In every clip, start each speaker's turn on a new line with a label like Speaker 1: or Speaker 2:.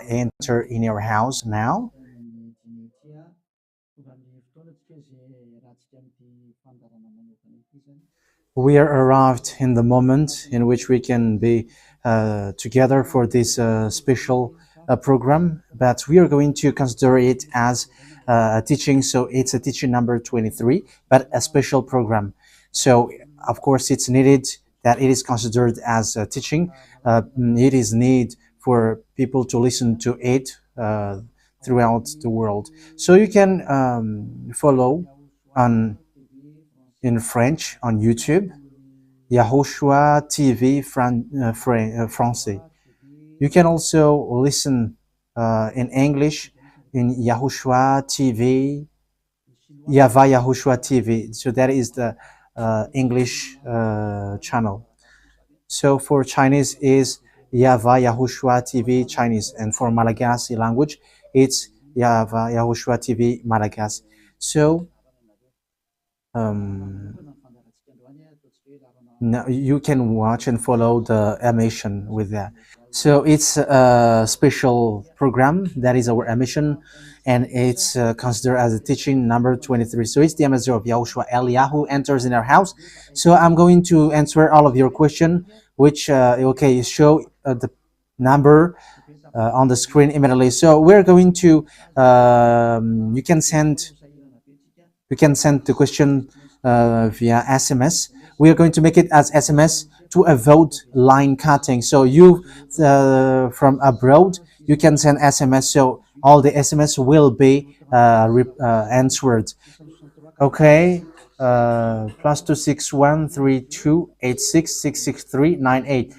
Speaker 1: enter in your house now. We are arrived in the moment in which we can be together for this special program, but we are going to consider it as a teaching. So it's a teaching number 23, but a special program. So of course it's needed that it is considered as a teaching. It is need for people to listen to it throughout the world. So you can follow on in French on YouTube, YAHOSHUAH TV Français. You can also listen in English in YAHOSHUAH TV, YAHVAH YAHOSHUAH TV. So that is the English channel. So for Chinese is YAHVAH YAHOSHUAH TV Chinese, and for Malagasy language it's YAHVAH YAHOSHUAH TV Malagasy. So now you can watch and follow the emission with that. So it's a special program that is our emission, and it's considered as a teaching number 23. So it's the message of Yahushua Eliyahu enters in our house. So I'm going to answer all of your question, which okay, show the number on the screen immediately. So we're going to you can send the question via SMS. We are going to make it as SMS to avoid line cutting. So you from abroad, you can send SMS. So all the SMS will be answered. Okay. +2613286666398.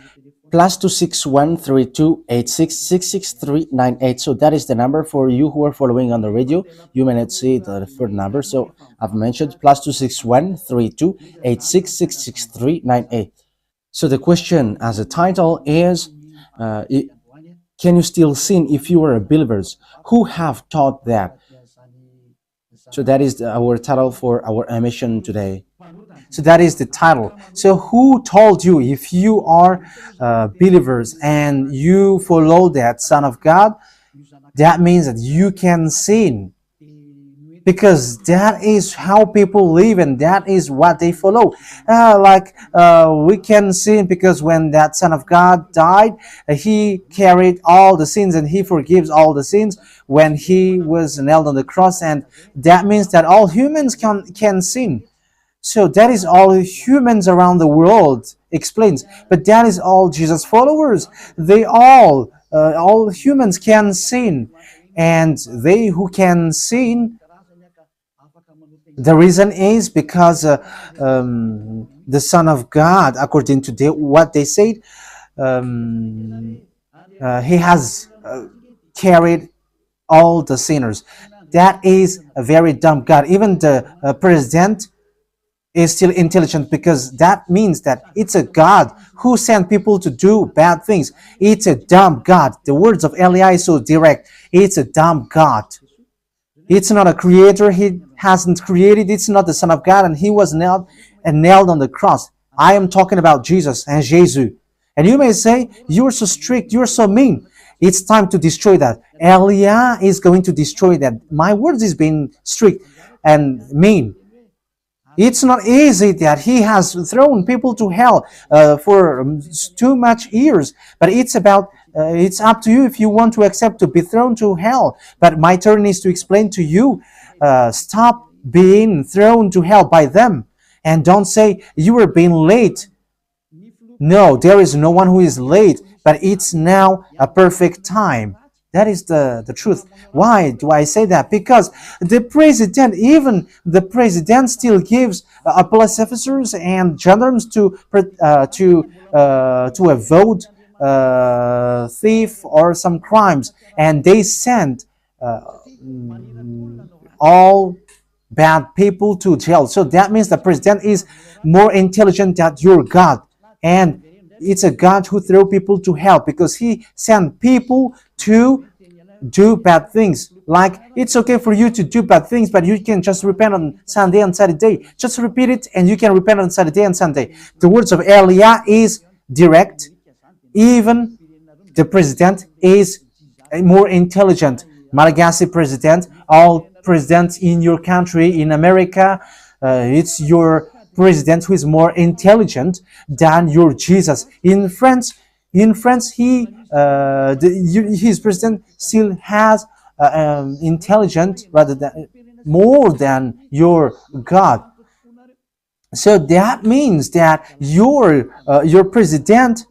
Speaker 1: +2613286666398. So that is the number for you who are following on the radio. You may not see the third number, so I've mentioned +2613286666398. So the question as a title is, can you still sin if you are a believers? Who have taught that? So that is our title for our emission today. So that is the title. So who told you if you are believers and you follow that Son of God, that means that you can sin? Because that is how people live and that is what they follow. We can sin because when that Son of God died, he carried all the sins and he forgives all the sins when he was nailed on the cross, and that means that all humans can sin. So that is all humans around the world explains, but that is all Jesus followers. They all humans can sin, and they who can sin, the reason is because the Son of God, according to what they said, he has carried all the sinners. That is a very dumb God. Even the president is still intelligent, because that means that it's a God who sent people to do bad things. It's a dumb God. The words of Eli is so direct. It's a dumb God. It's not a creator. He hasn't created. It's not the Son of God, and he was nailed on the cross. I am talking about Jesus and Jesus. And you may say, you're so strict, you're so mean. It's time to destroy that. Elia is going to destroy that. My words is being strict and mean. It's not easy that he has thrown people to hell for too much years, but it's about it's up to you if you want to accept to be thrown to hell. But my turn is to explain to you, stop being thrown to hell by them, and don't say you were being late. No, there is no one who is late, but it's now a perfect time. That is the truth. Why do I say that? Because the president, even the president, still gives police officers and gendarmes to avoid thief or some crimes, and they send all bad people to jail. So that means the president is more intelligent than your God, and it's a God who throw people to hell because he sent people to do bad things. Like, it's okay for you to do bad things, but you can just repent on Sunday and Saturday. Just repeat it and you can repent on Saturday and Sunday. The words of Elia is direct. Even The president is more intelligent. Malagasy president, all presidents in your country, in America, it's your president who is more intelligent than your Jesus. In France, his president still has intelligent rather than more than your God. So that means that your president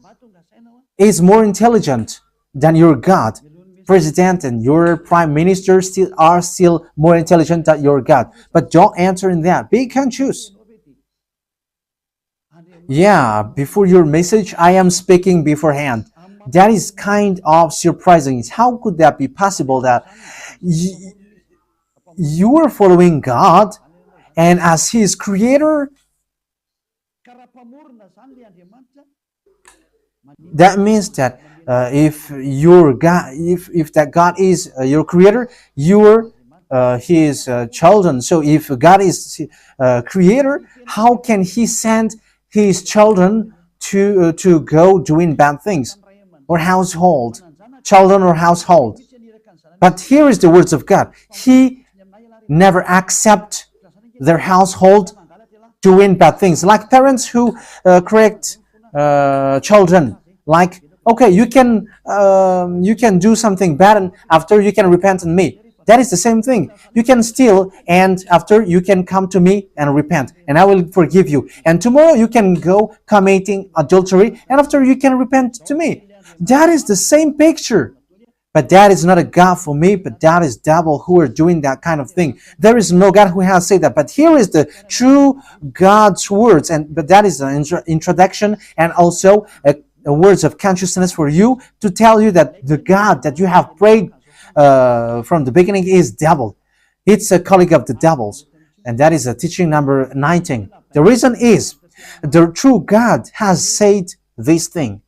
Speaker 1: is more intelligent than your God. President and your prime minister are still more intelligent than your God. But don't answer in that. Be conscious. Yeah, before your message, I am speaking beforehand. That is kind of surprising. How could that be possible that you are following God and as His creator, that means that if your God, if that God is your creator, you're His children. So if God is creator, how can He send His children to go doing bad things or household, children or household? But here is the words of God. He never accept their household doing bad things, like parents who correct children. Like, okay, you can do something bad, and after you can repent in me. That is the same thing. You can steal, and after you can come to me and repent, and I will forgive you. And tomorrow you can go committing adultery, and after you can repent to me. That is the same picture. But that is not a God for me, but that is devil who are doing that kind of thing. There is no God who has said that. But here is the true God's words, but that is an introduction and also a words of consciousness for you to tell you that the God that you have prayed from the beginning is devil. It's a colleague of the devils. And that is a teaching number 19. The reason is the true God has said this thing.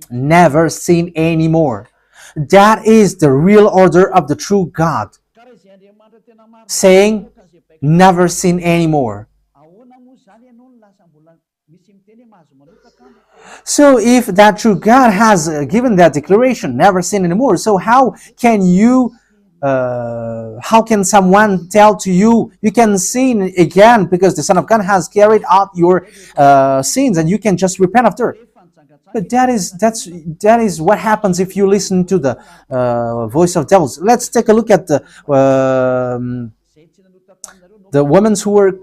Speaker 1: Never sin anymore. That is the real order of the true God, saying never sin anymore. So if that true God has given that declaration, never sin anymore, so how can someone tell to you, you can sin again because the Son of God has carried out your sins and you can just repent after? But that is what happens if you listen to the voice of devils. Let's take a look at the women who were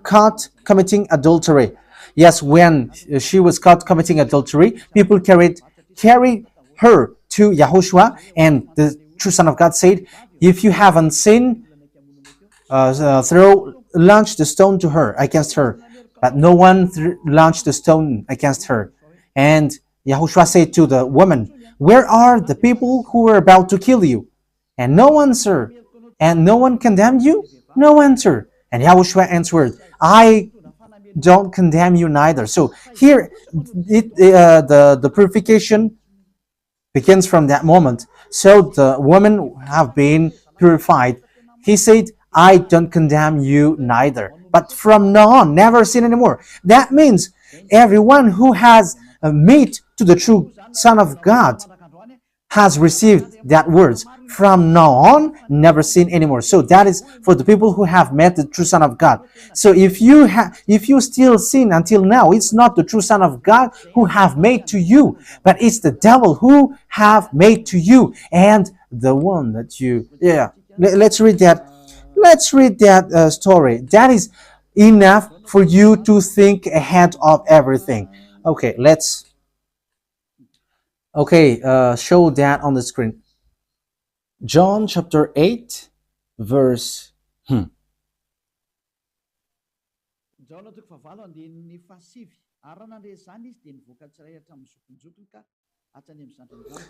Speaker 1: caught committing adultery. Yes, when she was caught committing adultery, people carried her to YAHOSHUAH, and the true Son of God said, "If you haven't sinned, launch the stone to her against her." But no one launched the stone against her. And YAHOSHUAH said to the woman, "Where are the people who were about to kill you?" And no answer. And no one condemned you? No answer. And YAHOSHUAH answered, "I don't condemn you neither." So here, the purification begins from that moment. So the women have been purified. He said, "I don't condemn you neither. But from now on, never sin anymore." That means everyone who has met to the true Son of God has received that words. From now on, never sin anymore. So that is for the people who have met the true Son of God. So if you still sin until now, it's not the true Son of God who have made to you, but it's the devil who have made to you, and the one that you. Yeah. Let's read that. Let's read that story. That is enough for you to think ahead of everything. Okay, show that on the screen. John chapter 8, verse.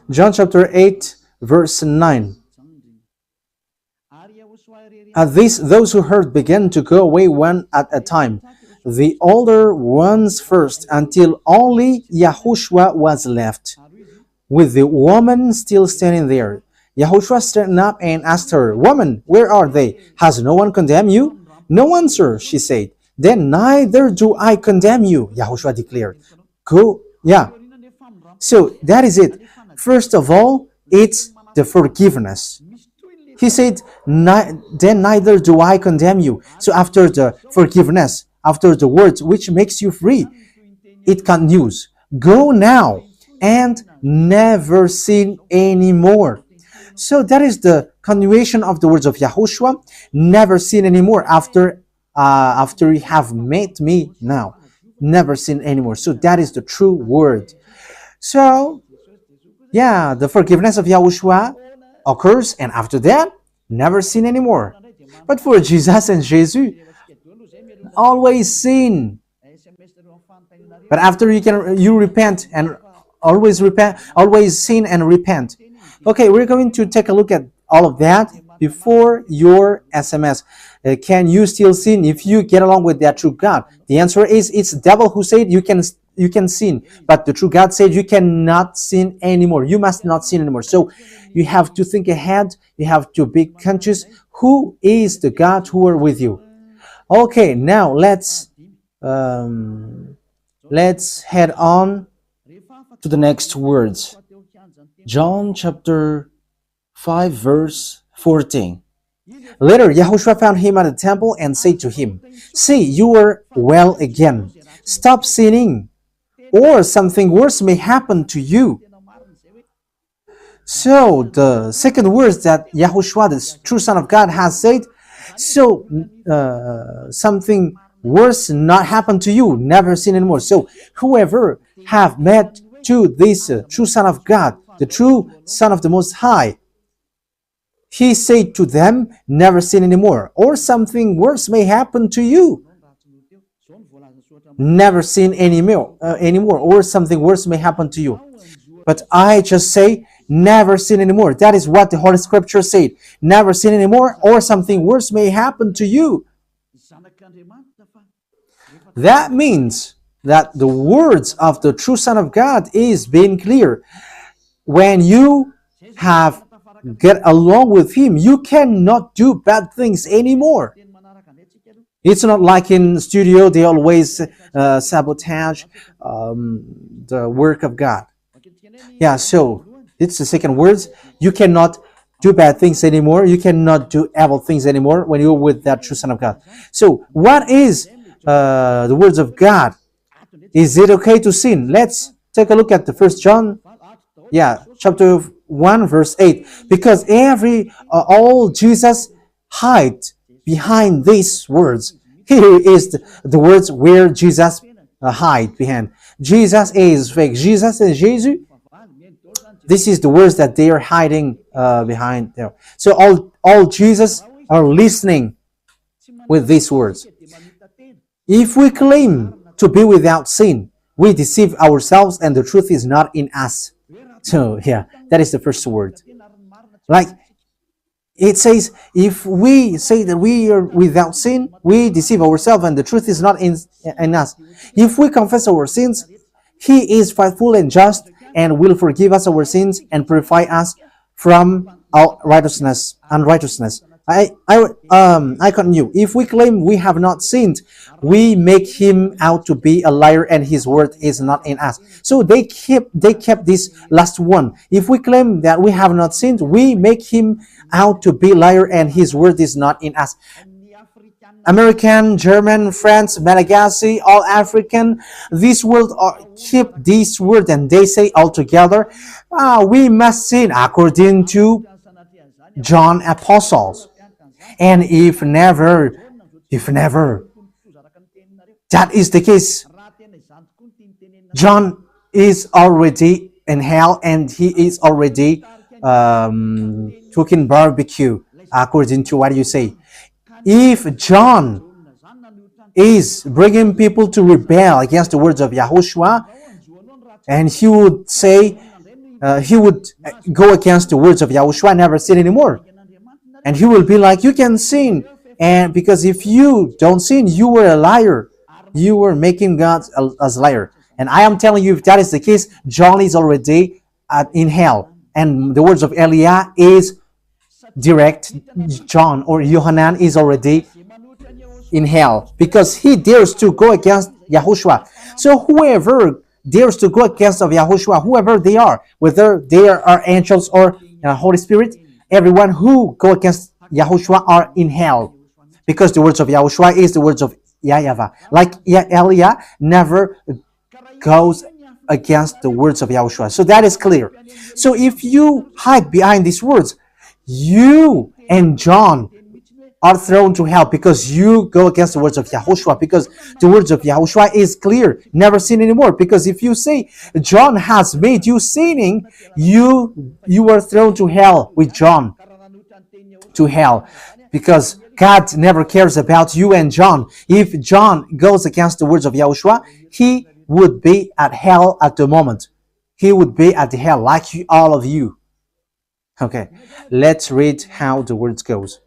Speaker 1: John chapter 8, verse 9. At this, those who heard began to go away one at a time, the older ones first, until only YAHOSHUAH was left, with the woman still standing there. YAHOSHUAH straightened up and asked her, "Woman, where are they? Has no one condemned you?" "No one, sir," she said. "Then neither do I condemn you," YAHOSHUAH declared. Go, yeah. So that is it. First of all, it's the forgiveness. He said, then neither do I condemn you. So after the forgiveness, after the words which makes you free, it continues. Go now and never sin anymore. So that is the continuation of the words of Yahushua. Never sin anymore after you have met me now. Never sin anymore. So that is the true word. So yeah, the forgiveness of Yahushua occurs, and after that, never sin anymore. But for Jesus and Jesus, always sin. But after you repent and always sin and repent. Okay, we're going to take a look at all of that before your SMS. Can you still sin if you get along with that true God? The answer is it's the devil who said you can sin, but the true God said you cannot sin anymore. You must not sin anymore. So you have to think ahead. You have to be conscious. Who is the God who are with you? Okay, now let's head on to the next words. John chapter 5 verse 14. Later, Yahushua found him at the temple and said to him, "See, you are well again. Stop sinning, or something worse may happen to you." So, the second words that Yahushua, the true Son of God, has said, so something worse not happen to you, never sin anymore. So, whoever have met to this true Son of God, the true Son of the Most High, he said to them, never sin anymore, or something worse may happen to you. Never sin anymore, or something worse may happen to you. But I just say, never sin anymore. That is what the Holy Scripture said. Never sin anymore, or something worse may happen to you. That means that the words of the true Son of God is being clear. When you have get along with him, you cannot do bad things anymore. It's not like in studio, they always sabotage the work of God. Yeah, so it's the second words. You cannot do bad things anymore. You cannot do evil things anymore when you're with that true Son of God. So what is the words of God? Is it okay to sin? Let's take a look at the 1 John, chapter 1 verse 8. Because all Jesus hide behind these words. Here is the words where Jesus hide behind. Jesus is fake. Jesus and Jesus, this is the words that they are hiding behind there. So all Jesus are listening with these words. If we claim to be without sin, we deceive ourselves and the truth is not in us. So that is the first word. Like it says, if we say that we are without sin, we deceive ourselves and the truth is not in us. If we confess our sins, he is faithful and just and will forgive us our sins and purify us from all unrighteousness. I continue. If we claim we have not sinned, we make him out to be a liar and his word is not in us. So they kept this last one. If we claim that we have not sinned, we make him out to be a liar and his word is not in us. American, German, French, Malagasy, all African, this world keep this word and they say all together, we must sin according to John Apostles. And if never, that is the case, John is already in hell and he is already cooking barbecue, according to what you say. If John is bringing people to rebel against the words of Yahushua, and he would say, he would go against the words of Yahushua, never sin anymore. And he will be like, you can sin. And because if you don't sin, you were a liar. You were making God as a liar. And I am telling you, if that is the case, John is already in hell. And the words of Eliah is direct. John or Yohanan is already in hell because he dares to go against Yahushua. So whoever dares to go against of Yahushua, whoever they are, whether they are angels or Holy Spirit, everyone who go against Yahushua are in hell, because the words of Yahushua is the words of YAHVAH. Like Elia never goes against the words of Yahushua. So that is clear. So if you hide behind these words, you and John are thrown to hell because you go against the words of Yahushua, because the words of Yahushua is clear, never sin anymore. Because if you say John has made you sinning, you are thrown to hell with John, to hell, because God never cares about you and John. If John goes against the words of Yahushua, he would be at hell at the moment. He would be at the hell like all of you. Okay, let's read how the words goes.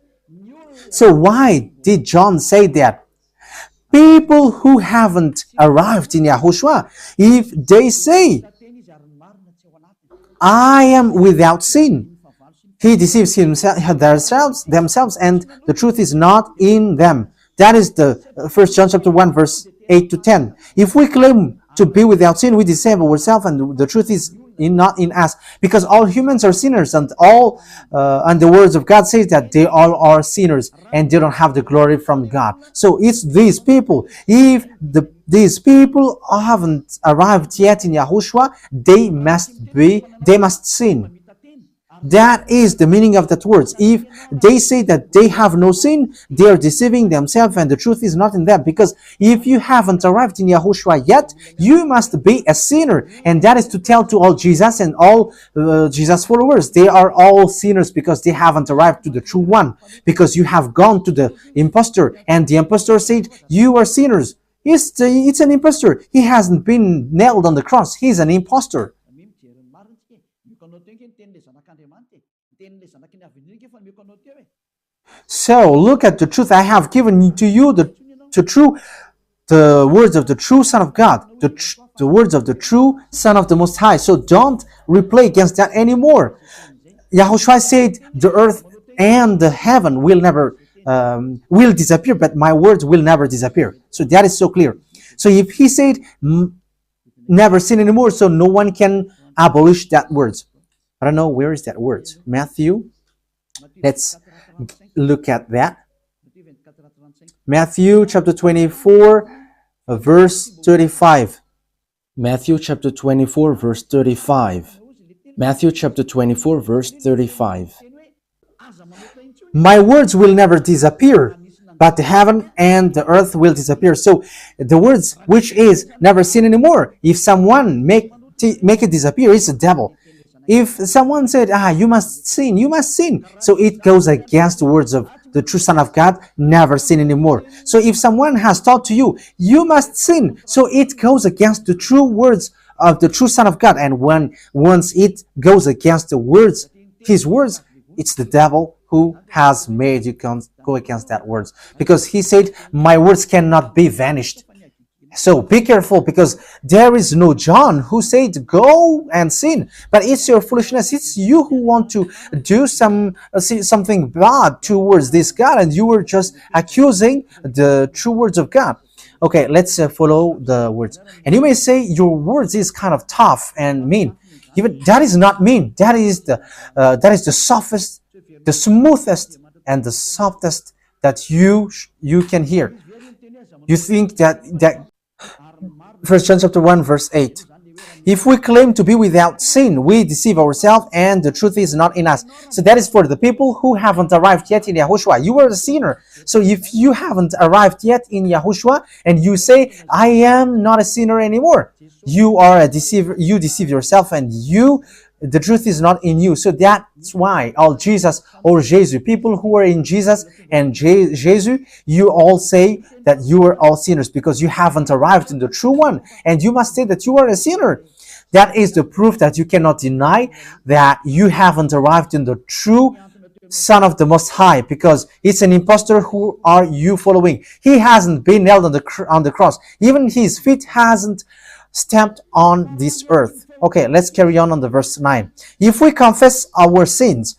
Speaker 1: So why did John say that? People who haven't arrived in Yahushua, if they say, I am without sin, he deceives themselves, and the truth is not in them. That is the 1 John chapter 1, verse 8 to 10. If we claim to be without sin, we deceive ourselves, and the truth is not in us, because all humans are sinners, and and the words of God says that they all are sinners and they don't have the glory from God. So it's these people. If these people haven't arrived yet in Yahushua, they must sin. That is the meaning of that words. If they say that they have no sin, they are deceiving themselves, and the truth is not in them. Because if you haven't arrived in Yahushua yet, you must be a sinner. And that is to tell to all Jesus and all Jesus followers. They are all sinners because they haven't arrived to the true one. Because you have gone to the impostor, and the impostor said, you are sinners. It's an impostor. He hasn't been nailed on the cross. He's an impostor. So look at the truth. I have given to you the words of the true Son of God, the words of the true Son of the Most High. So don't replay against that anymore. Yahushua said the earth and the heaven will never will disappear, but my words will never disappear. So that is so clear. So if he said never sin anymore, so no one can abolish that words. I don't know, where is that word? Matthew. Let's look at that. Matthew chapter 24, verse 35. Matthew chapter 24, verse 35. Matthew chapter 24, verse 35. My words will never disappear, but the heaven and the earth will disappear. So the words which is never sin anymore, if someone make it disappear, it's the devil. If someone said, you must sin, you must sin. So it goes against the words of the true Son of God, never sin anymore. So if someone has taught to you, you must sin. So it goes against the true words of the true Son of God. And once it goes against the words, his words, it's the devil who has made you go against that words. Because he said, my words cannot be vanished. So be careful, because there is no John who said go and sin, but it's your foolishness. It's you who want to do something bad towards this God, and you were just accusing the true words of God. Okay, let's follow the words. And you may say your words is kind of tough and mean. Even that is not mean. That is the softest, the smoothest, and the softest that you can hear. You think that 1 John chapter 1, verse 8. If we claim to be without sin, we deceive ourselves, and the truth is not in us. So that is for the people who haven't arrived yet in Yahushua. You are a sinner. So if you haven't arrived yet in Yahushua, and you say, I am not a sinner anymore, you are a deceiver. You deceive yourself, and the truth is not in you. So that's why all Jesus or Jesus, people who are in Jesus and Jesus, you all say that you are all sinners because you haven't arrived in the true one. And you must say that you are a sinner. That is the proof that you cannot deny that you haven't arrived in the true Son of the Most High, because it's an impostor. Who are you following? He hasn't been nailed on the cross. Even his feet hasn't stamped on this earth. Okay, let's carry on the verse 9. If we confess our sins,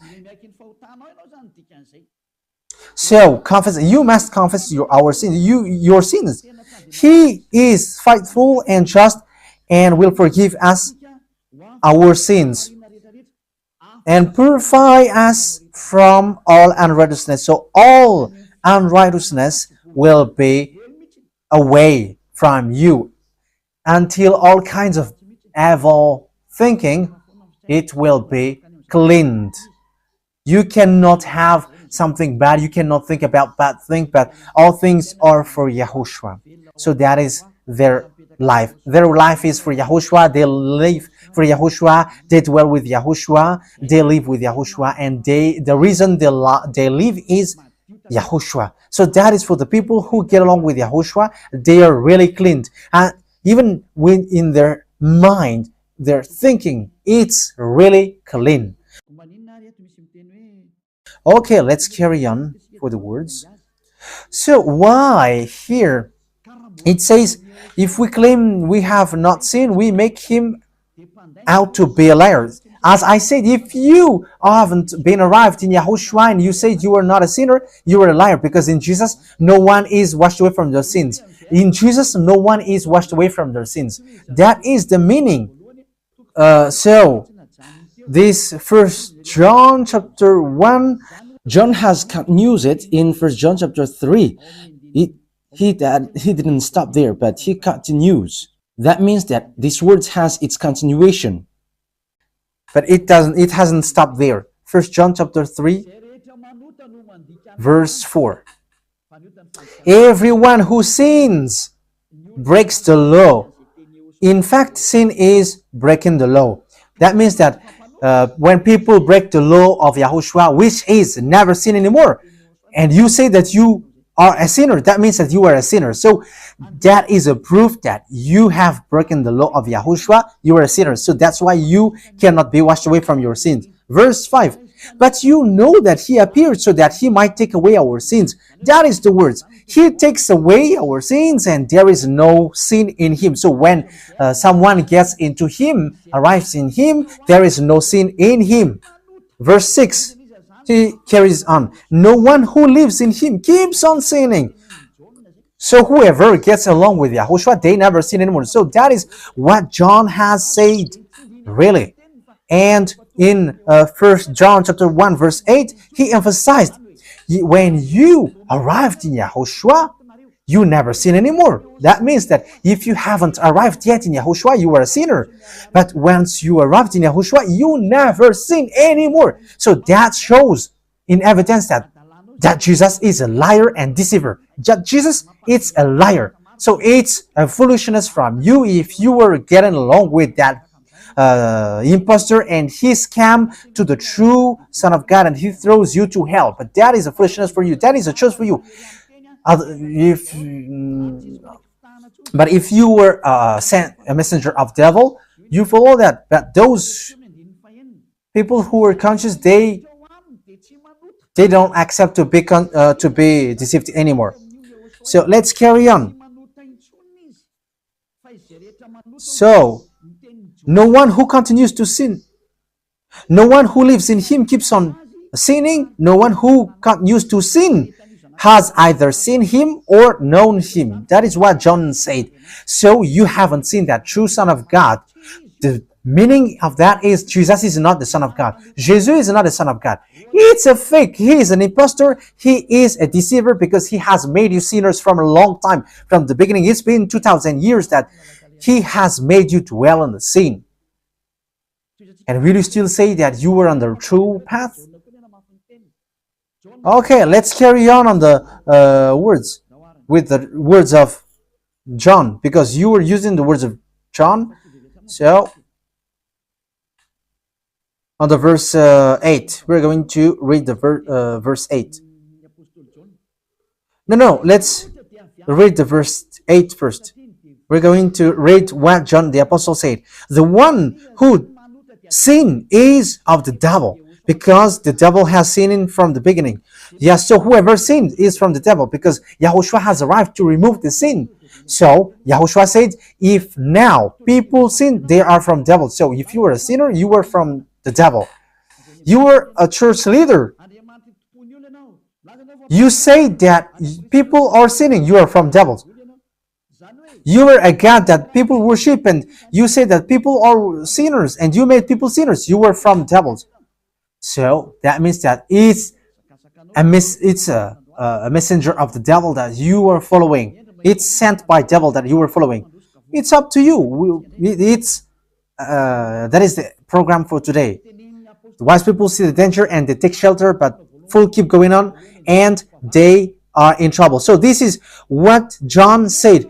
Speaker 1: so you must confess our sins, your sins. He is faithful and just and will forgive us our sins and purify us from all unrighteousness. So all unrighteousness will be away from you until all kinds of evil thinking, it will be cleaned. You cannot have something bad. You cannot think about bad things, but all things are for Yahushua. So that is their life. Their life is for Yahushua. They live for Yahushua. They dwell with Yahushua. They live with Yahushua. And the reason they live is Yahushua. So that is for the people who get along with Yahushua. They are really cleaned. And even when in their mind, their thinking, it's really clean. Okay, let's carry on for the words. So why here it says, if we claim we have not sinned, we make him out to be a liar. As I said, if you haven't been arrived in Yahushua and you said you are not a sinner, you are a liar, because in Jesus, no one is washed away from their sins. In Jesus, no one is washed away from their sins. That is the meaning. So, this First John chapter 1, John has continued it in First John chapter 3. He didn't stop there, but he continues. That means that this word has its continuation. But it hasn't stopped there. First John chapter 3, verse 4. Everyone who sins breaks the law. In fact, sin is breaking the law. That means that when people break the law of Yahushua, which is never sin anymore, and you say that you are a sinner, that means that you are a sinner. So that is a proof that you have broken the law of Yahushua. You are a sinner. So that's why you cannot be washed away from your sins. Verse 5. But you know that he appeared so that he might take away our sins. That is the words. He takes away our sins and there is no sin in him. So when someone gets into him, arrives in him, there is no sin in him. Verse 6. He carries on. No one who lives in him keeps on sinning. So whoever gets along with Yahushua, they never sin anymore. So that is what John has said, really. And in 1 John chapter 1 verse 8, he emphasized, when you arrived in Yahushua, you never sin anymore. That means that if you haven't arrived yet in Yahushua, you are a sinner. But once you arrived in Yahushua, you never sin anymore. So that shows in evidence that Jesus is a liar and deceiver. Jesus is a liar. So it's a foolishness from you if you were getting along with that impostor and he scam to the true Son of God and he throws you to hell. But that is a foolishness for you. That is a choice for you. But if you were sent a messenger of devil, you follow that. But those people who are conscious, they don't accept to be deceived anymore. So let's carry on. So no one who continues to sin, no one who lives in him keeps on sinning. No one who continues to sin has either seen him or known him. That is what John said. So you haven't seen that true Son of God. The meaning of that is Jesus is not the Son of God. Jesus is not the Son of God. It's a fake. He is an impostor. He is a deceiver because he has made you sinners from a long time. From the beginning, it's been 2,000 years that he has made you dwell on the sin. And will you still say that you were on the true path? Okay, let's carry on the words with the words of John, because you were using the words of John. So on the verse 8, we're going to read the verse 8. No, let's read the verse 8 first. We're going to read what John the Apostle said. The one who sinned is of the devil, because the devil has sinned from the beginning. Yes, so whoever sinned is from the devil, because Yahushua has arrived to remove the sin. So Yahushua said, if now people sin, they are from devil. So if you were a sinner, you were from the devil. You were a church leader. You say that people are sinning, you are from devils. You were a God that people worship, and you say that people are sinners, and you made people sinners. You were from devils. So that means that it's a messenger of the devil that you are following. It's sent by devil that you are following. It's up to you. It's that is the program for today. The wise people see the danger and they take shelter, but fool keep going on, and they are in trouble. So this is what John said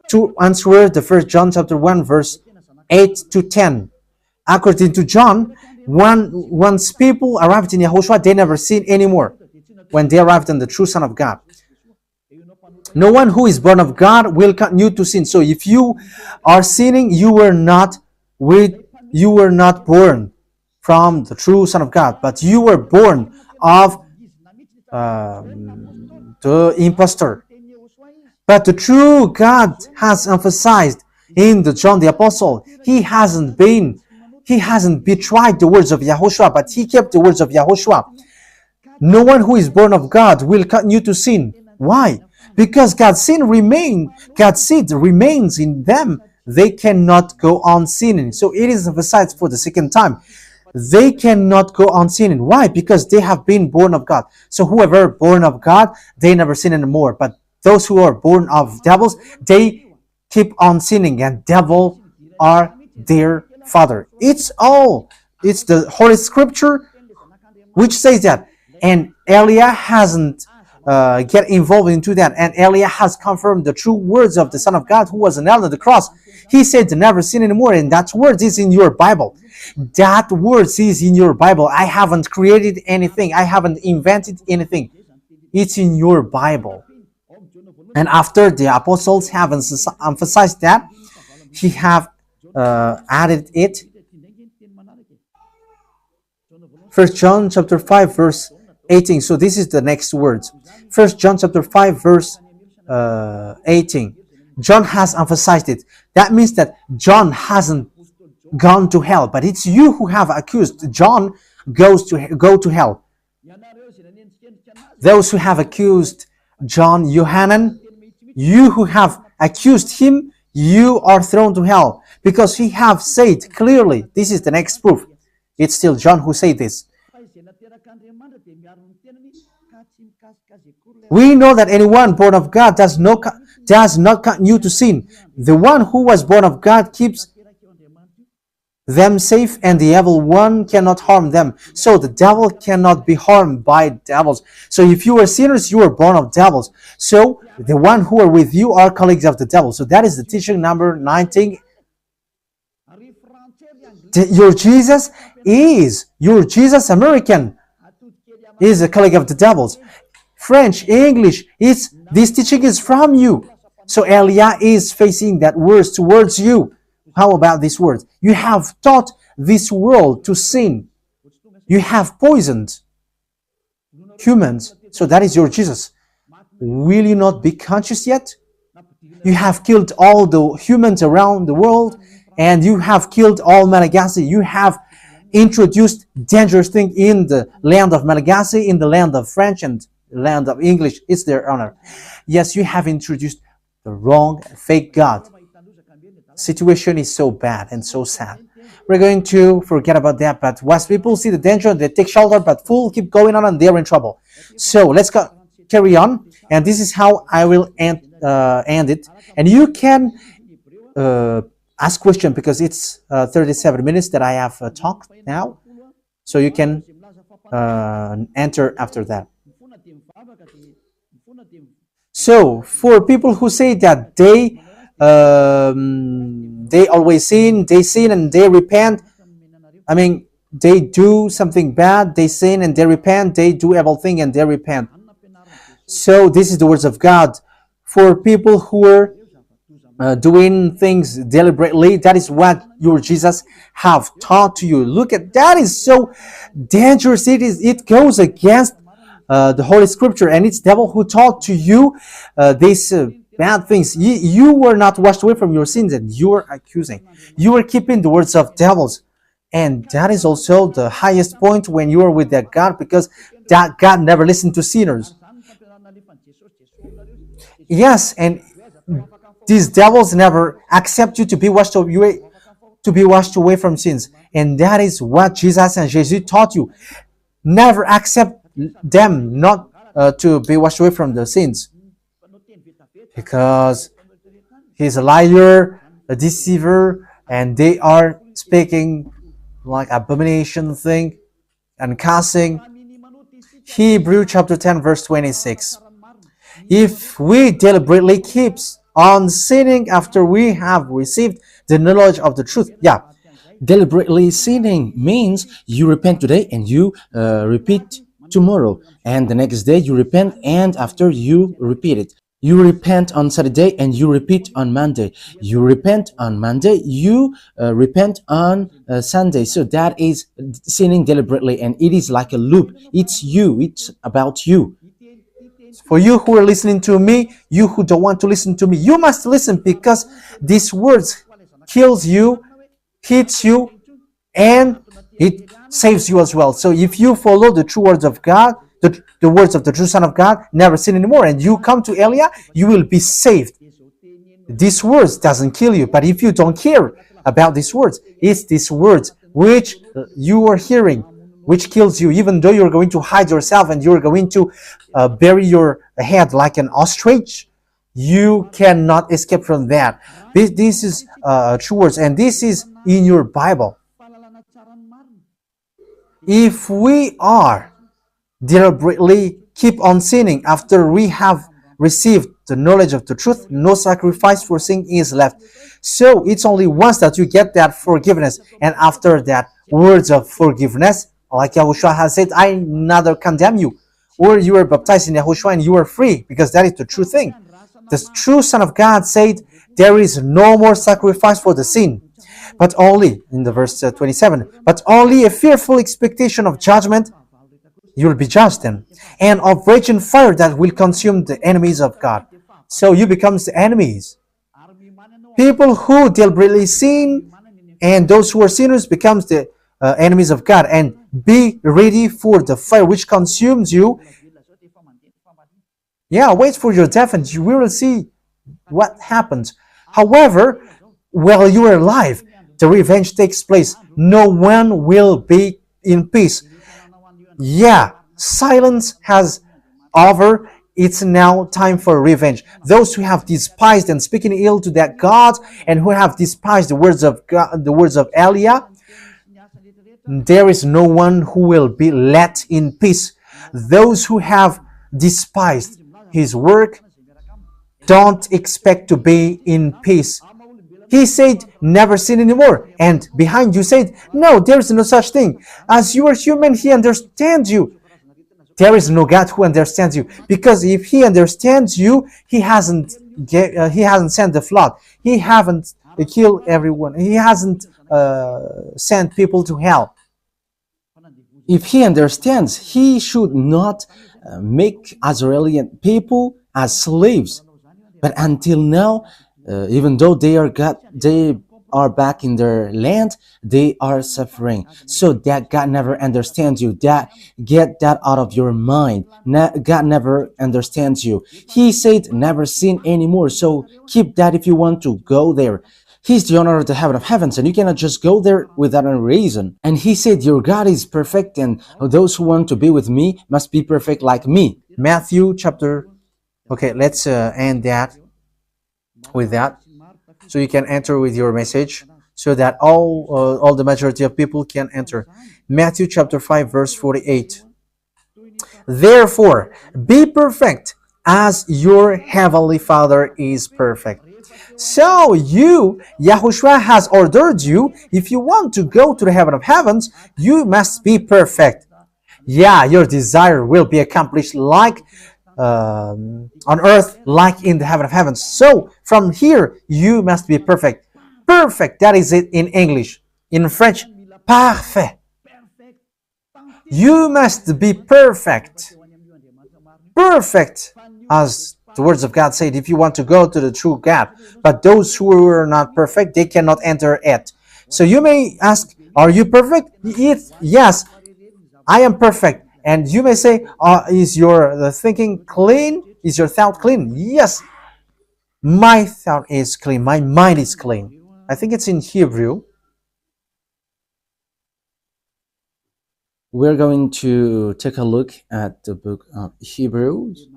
Speaker 1: to answer the first John chapter 1 verse 8 to 10. According to John, once people arrived in Yahushua, they never sin anymore when they arrived in the true Son of God. No one who is born of God will continue to sin. So if you are sinning, you were not born from the true Son of God, but you were born of the impostor. But the true God has emphasized in the John the Apostle, he hasn't betrayed the words of Yahushua, but he kept the words of Yahushua. No one who is born of God will continue to sin. Why? Because God's seed remains in them. They cannot go on sinning. So it is emphasized for the second time. They cannot go on sinning. Why? Because they have been born of God. So whoever born of God, they never sin anymore. But those who are born of devils, they keep on sinning, and devil are their father. It's the Holy Scripture which says that. And Elia hasn't get involved into that. And Elia has confirmed the true words of the Son of God who was nailed on the cross. He said to never sin anymore, and that word is in your Bible. That word is in your Bible. I haven't created anything. I haven't invented anything. It's in your Bible. And after the apostles have emphasized that, he have added it. 1 John chapter 5 verse 18. So this is the next words. 1 John chapter 5 verse 18. John has emphasized it. That means that John hasn't gone to hell, but it's you who have accused John go to hell. Those who have accused John Yohanan, you who have accused him, you are thrown to hell, because he have said clearly. This is the next proof. It's still John who said this. We know that anyone born of God does not continue to sin. The one who was born of God keeps them safe, and the evil one cannot harm them. So the devil cannot be harmed by devils. So if you are sinners, you are born of devils. So the one who are with you are colleagues of the devil. So that is the teaching number 19. Your Jesus American is a colleague of the devils. French, English, this teaching is from you. So Elia is facing that words towards you. How about these words? You have taught this world to sin. You have poisoned humans. So that is your Jesus. Will you not be conscious yet? You have killed all the humans around the world, and you have killed all Malagasy. You have introduced dangerous things in the land of Malagasy, in the land of French, and the land of English. It's their honor. Yes, you have introduced the wrong, fake God. Situation is so bad and so sad. We're going to forget about that, but once people see the danger, they take shelter, but fools keep going on and they're in trouble. So let's carry on, and this is how I will end it. And you can ask question, because it's 37 minutes that I have talked now, so you can enter after that. So for people who say that they always sin, and they repent. I mean, they do something bad, they sin and they repent. They do evil thing and they repent. So this is the words of God. For people who are doing things deliberately, that is what your Jesus have taught to you. Look at that, is so dangerous. It goes against the Holy Scripture, and it's devil who taught to you these bad things. You were not washed away from your sins, and you are accusing. You are keeping the words of devils, and that is also the highest point when you are with that God, because that God never listened to sinners. Yes, and These devils never accept you to be washed away from sins. And that is what Jesus and Jesus taught you. Never accept them not to be washed away from the sins. Because he's a liar, a deceiver, and they are speaking like abomination thing and cussing. Hebrew chapter 10 verse 26. If we deliberately keep on sinning after we have received the knowledge of the truth,
Speaker 2: Deliberately sinning means you repent today and you repeat tomorrow, and the next day you repent, and after you repeat it. You repent on Saturday and you repeat on Monday. You repent on Monday, you repent on Sunday. So that is sinning deliberately, and it is like a loop. It's you, it's about you.
Speaker 1: for you who are listening to me, you who don't want to listen to me, you must listen, because these words kills you, hits you, and it saves you as well. So if you follow the true words of God, the words of the true Son of God, never sin anymore, and you come to Elia, you will be saved. These words doesn't kill you, but if you don't care about these words, it's these words which you are hearing, which kills you, even though you're going to hide yourself and you're going to bury your head like an ostrich. You cannot escape from that. This is true words, and this is in your Bible. If we are deliberately keep on sinning after we have received the knowledge of the truth, no sacrifice for sin is left. So it's only once that you get that forgiveness, and after that words of forgiveness, like YAHOSHUAH has said, I neither condemn you, or you were baptized in YAHOSHUAH and you are free, because that is the true thing. The true Son of God said, there is no more sacrifice for the sin, but only, in the verse 27, but only a fearful expectation of judgment. You will be judged then, and of raging fire that will consume the enemies of God. So you become the enemies. People who deliberately sin and those who are sinners becomes the enemies of God. And be ready for the fire which consumes you. Wait for your death and you will see what happens. However, while you are alive, the revenge takes place. No one will be in peace. Silence has over. It's now time for revenge. Those who have despised and speaking ill to that God, and who have despised the words of God, the words of Elia, there is no one who will be let in peace. Those who have despised his work don't expect to be in peace. He said, never sin anymore. And behind you said, no, there is no such thing. As you are human, he understands you. There is no God who understands you. Because if he understands you, he hasn't sent the flood. He haven't killed everyone. He hasn't sent people to hell.
Speaker 2: If he understands, he should not make Israeli people as slaves. But until now, even though they are back in their land, they are suffering. So that God never understands you. Get that out of your mind. God never understands you. He said never sin anymore. So keep that if you want to go there. He's the owner of the heaven of heavens, and you cannot just go there without a reason. And he said, your God is perfect, and those who want to be with me must be perfect like me.
Speaker 1: Matthew chapter... Okay, let's end that with that. So you can enter with your message, so that all the majority of people can enter. Matthew chapter 5 verse 48. Therefore, be perfect as your heavenly Father is perfect. So YAHOSHUAH has ordered you, if you want to go to the heaven of heavens, you must be perfect. Your desire will be accomplished like on earth, like in the heaven of heavens. So from here, you must be perfect. Perfect, that is it in English. In French, parfait. You must be perfect. Perfect, as the words of God said, if you want to go to the true God. But those who are not perfect, they cannot enter it. So you may ask, are you perfect? Yes, I am perfect. And you may say, is your thinking clean? Is your thought clean? Yes. My thought is clean. My mind is clean. I think it's in Hebrew.
Speaker 2: We're going to take a look at the book of Hebrews.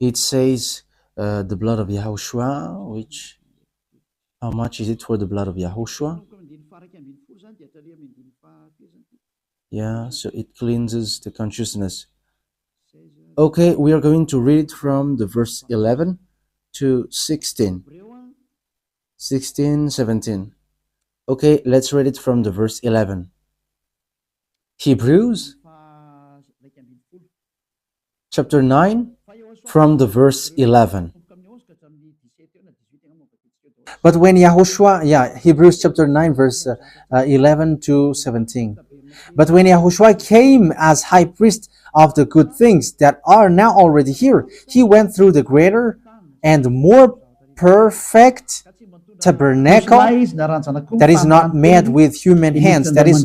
Speaker 2: It says the blood of Yahushua, which, how much is it for the blood of Yahushua? Yeah, so it cleanses the consciousness. Okay, we are going to read from the verse 11 to 16. 16, 17. Okay, let's read it from the verse 11. Hebrews chapter 9 from the verse 11.
Speaker 1: But when Yahushua, Hebrews chapter 9, verse 11 to 17. But when Yahushua came as high priest of the good things that are now already here, he went through the greater and more perfect tabernacle that is not made with human hands. That is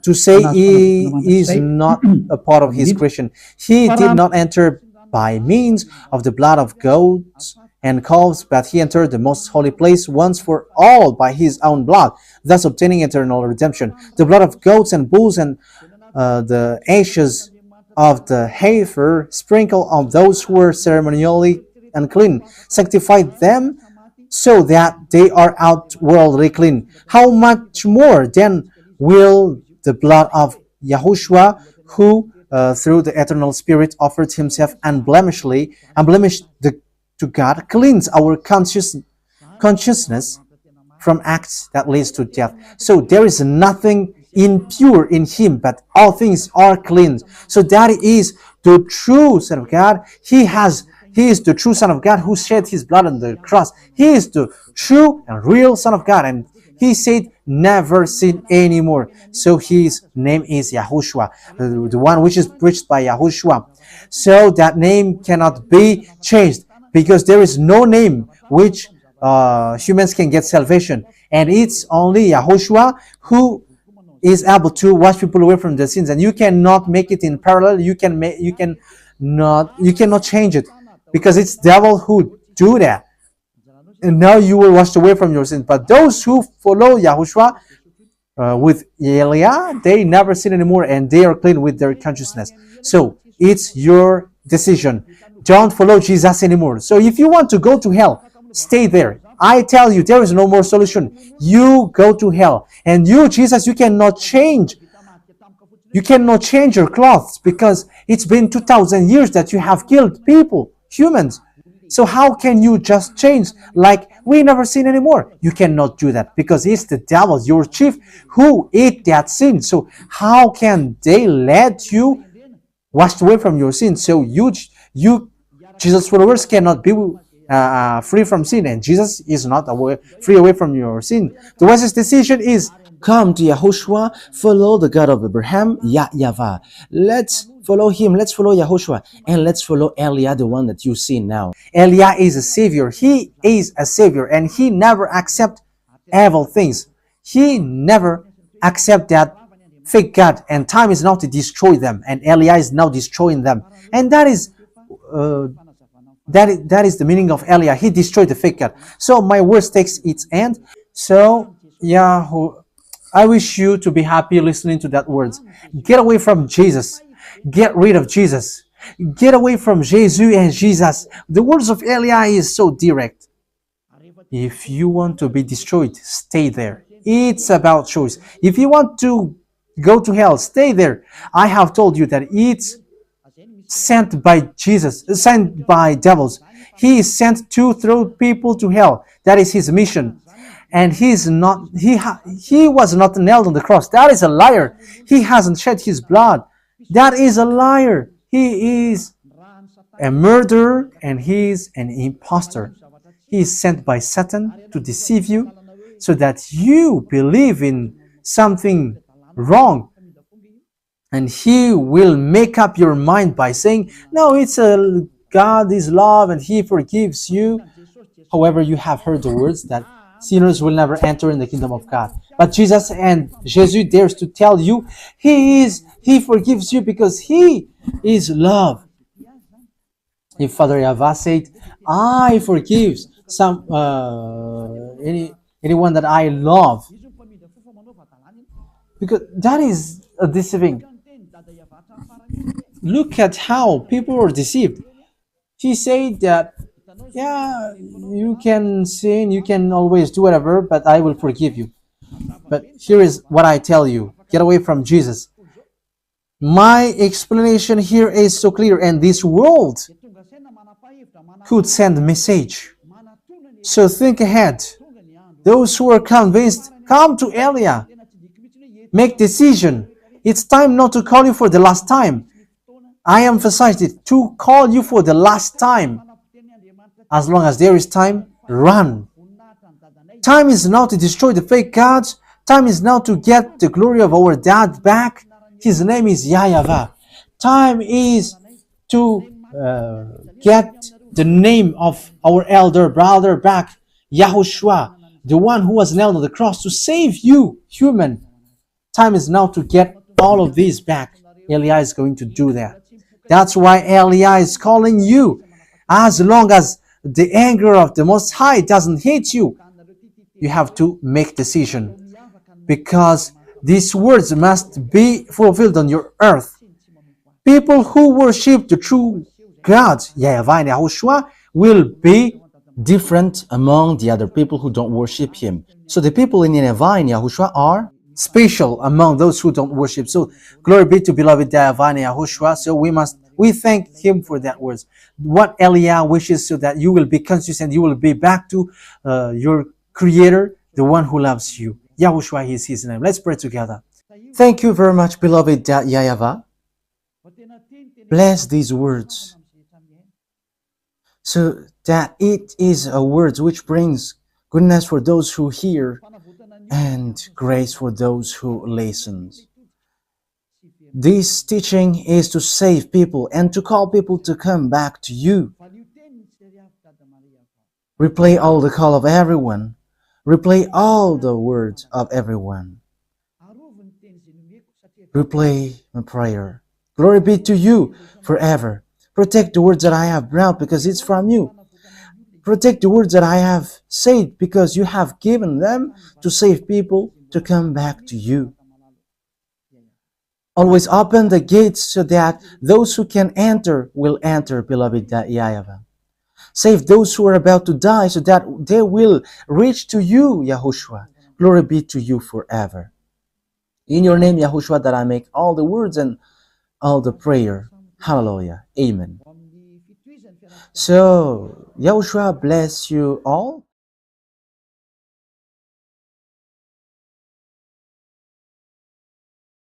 Speaker 1: to say he is not a part of his creation. He did not enter by means of the blood of goats and calves, but he entered the most holy place once for all by his own blood, thus obtaining eternal redemption. The blood of goats and bulls and the ashes of the heifer sprinkled on those who were ceremonially unclean sanctified them, so that they are outwardly clean. How much more then will the blood of Yahushua, who through the eternal Spirit offered himself unblemished to God, cleanse our consciousness from acts that leads to death. So there is nothing impure in him, but all things are clean. So that is the true Son of God. He is the true Son of God who shed his blood on the cross. He is the true and real Son of God. And he said, never sin anymore. So his name is Yahushua, the one which is preached by Yahushua. So that name cannot be changed, because there is no name which humans can get salvation. And it's only Yahushua who is able to wash people away from their sins. And you cannot make it in parallel. You cannot change it, because it's devil who do that. And now you will wash away from your sins. But those who follow Yahushua with Elia, they never sin anymore, and they are clean with their consciousness. So it's your decision. Don't follow Jesus anymore. So if you want to go to hell, stay there. I tell you, there is no more solution. You go to hell. And you, Jesus, you cannot change. You cannot change your clothes, because it's been 2,000 years that you have killed people, humans. So how can you just change like we never sin anymore? You cannot do that, because it's the devil, your chief, who ate that sin. So how can they let you wash away from your sin? So you Jesus followers cannot be free from sin, and Jesus is not free away from your sin. The wisest decision is
Speaker 2: come to Yahushua, follow the God of Abraham, YAHVAH. Let's follow him, let's follow Yahushua, and let's follow Elia, the one that you see now.
Speaker 1: Elia is a savior. He is a savior, and he never accept evil things. He never accept that fake God, and time is now to destroy them, and Elia is now destroying them. And that is the meaning of Elia. He destroyed the fake God. So my words takes its end. So I wish you to be happy listening to that words. Get away from Jesus. Get rid of Jesus. Get away from Jesus and Jesus. The words of Elia is so direct. If you want to be destroyed, stay there. It's about choice. If you want to go to hell, stay there. I have told you that it's sent by Jesus, sent by devils. He is sent to throw people to hell. That is his mission. And he was not nailed on the cross. That is a liar. He hasn't shed his blood. That is a liar. He is a murderer, and he is an impostor. He is sent by Satan to deceive you, so that you believe in something wrong. And he will make up your mind by saying, no, God is love and he forgives you. However, you have heard the words that sinners will never enter in the kingdom of God. But Jesus dares to tell you, He forgives you because He is love. If Father YAHVAH said, I forgive anyone that I love, because that is a deceiving. Look at how people are deceived. He said that, yeah, you can sin, you can always do whatever, but I will forgive you. But here is what I tell you: get away from Jesus. My explanation here is so clear, and this world could send a message. So think ahead. Those who are convinced, come to Elia. Make decision. It's time not to call you for the last time. I emphasized it, to call you for the last time. As long as there is time, run. Time is now to destroy the fake gods. Time is now to get the glory of our dad back. His name is YAHVAH. Time is to get the name of our elder brother back, YAHOSHUAH, the one who was nailed on the cross to save you, human. Time is now to get all of these back. Elia is going to do that. That's why Elia is calling you. As long as the anger of the Most High doesn't hit you, you have to make decision, because these words must be fulfilled on your earth. People who worship the true God, YAHVAH and YAHOSHUAH, will be
Speaker 2: different among the other people who don't worship him. So the people in YAHVAH and YAHOSHUAH are
Speaker 1: special among those who don't worship. So glory be to beloved YAHVAH and YAHOSHUAH. So we thank him for that words. What Elia wishes, so that you will be conscious and you will be back to your Creator, the one who loves you. YAHOSHUAH is his name. Let's pray together.
Speaker 2: Thank you very much, beloved YAHVAH. Bless these words, so that it is a word which brings goodness for those who hear and grace for those who listen. This teaching is to save people and to call people to come back to you. Replay all the call of everyone. Replay all the words of everyone. Replay my prayer. Glory be to you forever. Protect the words that I have brought, because it's from you. Protect the words that I have said, because you have given them to save people to come back to you. Always open the gates so that those who can enter will enter, beloved YAHVAH. Save those who are about to die so that they will reach to you, YAHOSHUAH. Glory be to you forever. In your name, YAHOSHUAH, that I make all the words and all the prayer. Hallelujah. Amen. So, YAHOSHUAH bless you all.